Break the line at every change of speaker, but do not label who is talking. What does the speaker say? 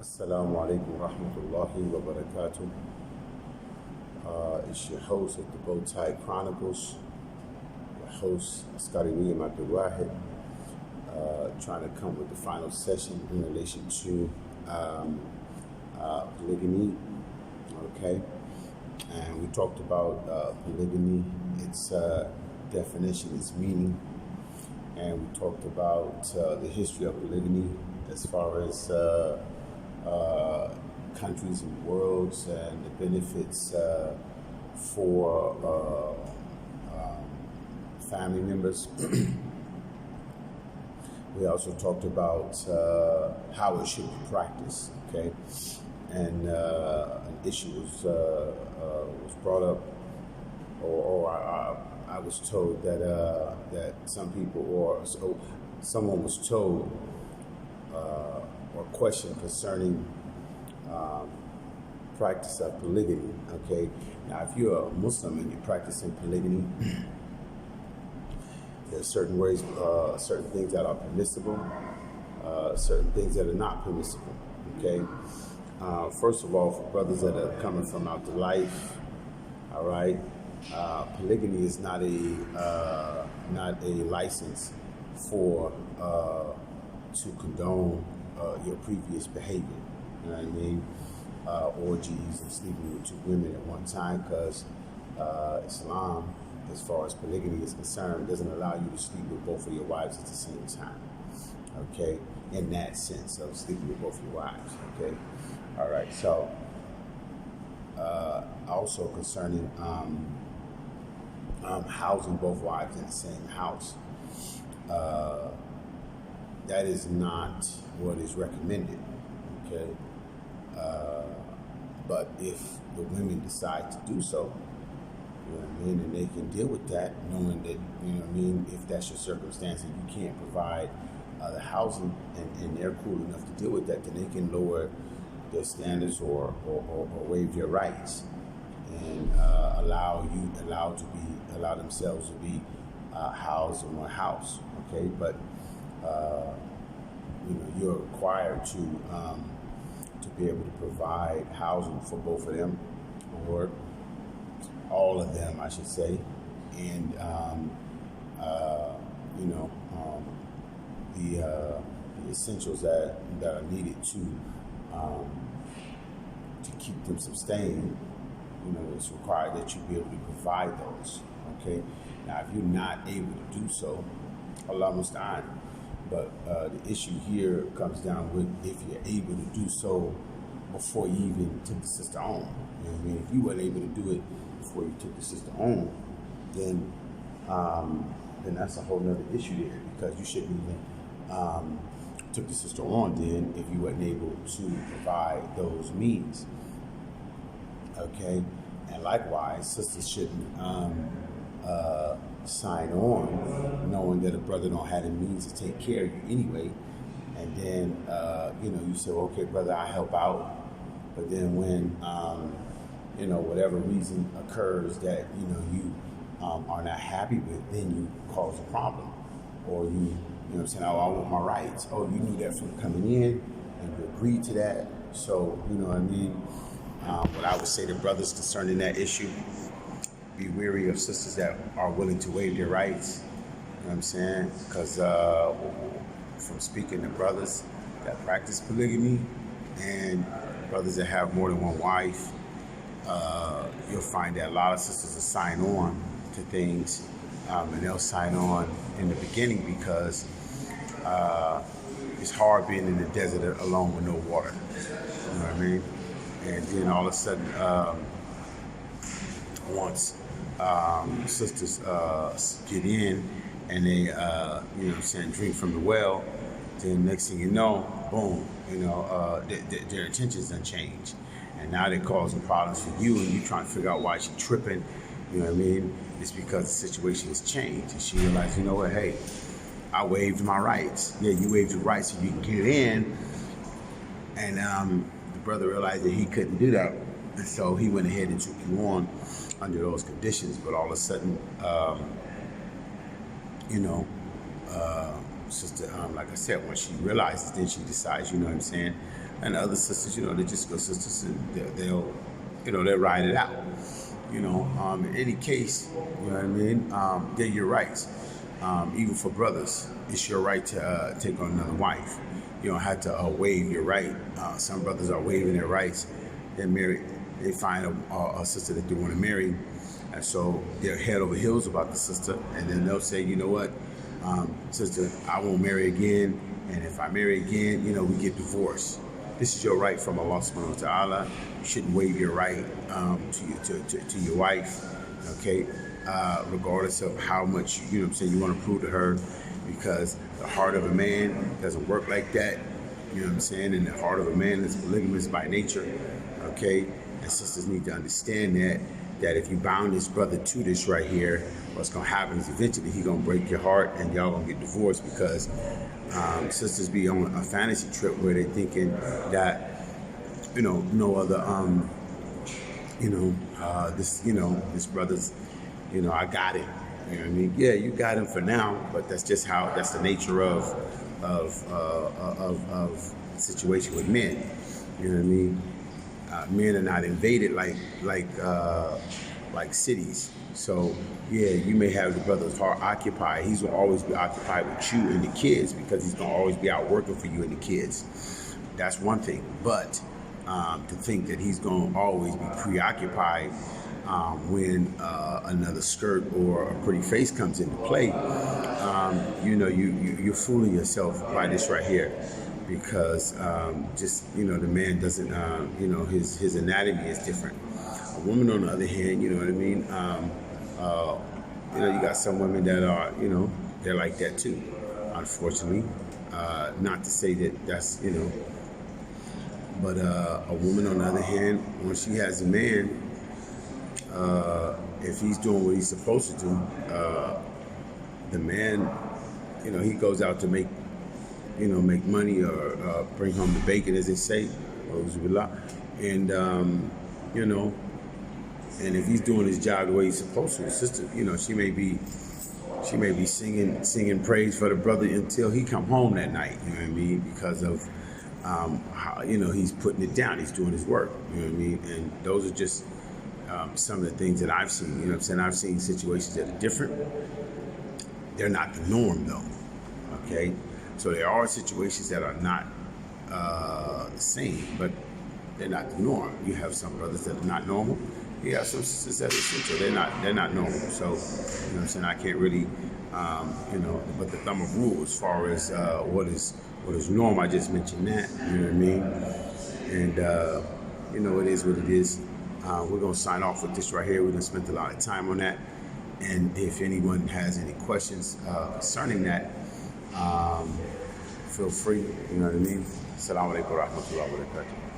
Assalamu alaikum wa rahmatullahi wa barakatuh. It's your host of the Bowtie Chronicles, your host, Scotty William Abdul Wahid, trying to come with the final session in relation to polygamy. Okay, and we talked about polygamy, its definition, its meaning, and we talked about the history of polygamy as far as countries and worlds and the benefits for family members. We also talked about how it should be practiced, okay? And an issue was brought up, or I was told that some people, or so someone was told or questioned concerning practice of polygamy. Okay, now if you're a Muslim and you're practicing polygamy, there's certain ways, certain things that are permissible, certain things that are not permissible. Okay, first of all, for brothers that are coming from out the life, all right, polygamy is not a license for to condone your previous behavior. You know what I mean? Orgies and sleeping with two women at one time, because Islam, as far as polygamy is concerned, doesn't allow you to sleep with both of your wives at the same time. Okay, in that sense of sleeping with both of your wives. Okay, all right. So also concerning housing both wives in the same house, that is not what is recommended. Okay. But if the women decide to do so, you know what I mean, and they can deal with that, knowing that, you know what I mean, if that's your circumstance and you can't provide the housing and they're cool enough to deal with that, then they can lower their standards or waive their rights and allow themselves to be housed in one house. Okay, but you're required to be able to provide housing for both of them, or all of them, I should say, and the essentials that are needed to keep them sustained. You know, it's required that you be able to provide those. Okay, now if you're not able to do so, Allah musta'an. But the issue here comes down with if you're able to do so before you even took the sister home. You know what I mean? If you weren't able to do it before you took the sister home, then that's a whole nother issue there, because you shouldn't even took the sister on then if you weren't able to provide those means. Okay, and likewise, sisters shouldn't sign on knowing that a brother don't have the means to take care of you anyway, and then you say, okay, brother, I help out, but then when whatever reason occurs that you are not happy with, then you cause a problem, or you know what I'm saying, oh, I want my rights. Oh, you knew that from coming in and you agreed to that. So you know what I mean. What I would say to brothers concerning that issue: be wary of sisters that are willing to waive their rights. You know what I'm saying? Because from speaking to brothers that practice polygamy and brothers that have more than one wife, you'll find that a lot of sisters will sign on to things, and they'll sign on in the beginning because it's hard being in the desert alone with no water. You know what I mean? And then all of a sudden, once sisters get in and they, drink from the well, then next thing you know, boom, their intentions done change. And now they're causing problems for you, and you trying to figure out why she's tripping. You know what I mean? It's because the situation has changed. And she realized, you know what, hey, I waived my rights. Yeah, you waived your rights so you can get in. And the brother realized that he couldn't do that. And so he went ahead and took you on under those conditions. But all of a sudden, sister, like I said, when she realizes, then she decides, you know what I'm saying, And other sisters, they're just good sisters, and they'll ride it out. In any case, you know what I mean? They're your rights. Even for brothers, it's your right to take on another wife. You don't have to waive your right. Some brothers are waiving their rights. They're married. They find a sister that they want to marry, and so they're head over heels about the sister, and then they'll say, you know what, sister, I won't marry again, and if I marry again, we get divorced. This is your right from Allah subhanahu wa ta'ala. You shouldn't waive your right to your wife, okay? Regardless of how much, you want to prove to her, because the heart of a man doesn't work like that, and the heart of a man is polygamous by nature, okay? And sisters need to understand that if you bound this brother to this right here, what's going to happen is eventually he's going to break your heart and y'all going to get divorced, because sisters be on a fantasy trip where they're thinking that, no other, this brother's, I got him. You know what I mean? Yeah, you got him for now, but that's the nature of the situation with men. You know what I mean? Men are not invaded like cities. So yeah, you may have the brother's heart occupied. He's gonna always be occupied with you and the kids, because he's gonna always be out working for you and the kids. That's one thing. But to think that he's gonna always be preoccupied when another skirt or a pretty face comes into play, you're fooling yourself by this right here, because the man doesn't, his anatomy is different. A woman, on the other hand, you know what I mean? You got some women that are, they're like that too, unfortunately. Not to say that's, but a woman, on the other hand, when she has a man, if he's doing what he's supposed to do, the man, he goes out to make money, or bring home the bacon, as they say, and and if he's doing his job the way he's supposed to, the sister, she may be singing praise for the brother until he come home that night. You know what I mean? Because of how he's putting it down, he's doing his work. You know what I mean? And those are just some of the things that I've seen. You know what I'm saying? I've seen situations that are different. They're not the norm, though. Okay, so there are situations that are not the same, but they're not the norm. You have some brothers that are not normal. You have some sisters that are essential. They're not normal. So, you know what I'm saying? I can't really, but the thumb of rule as far as what is norm, I just mentioned that. You know what I mean? And it is what it is. We're gonna sign off with this right here. We're gonna spend a lot of time on that. And if anyone has any questions concerning that, feel free. You know what I mean? Assalamu alaikum wa rahmatullahi wa barakatuh.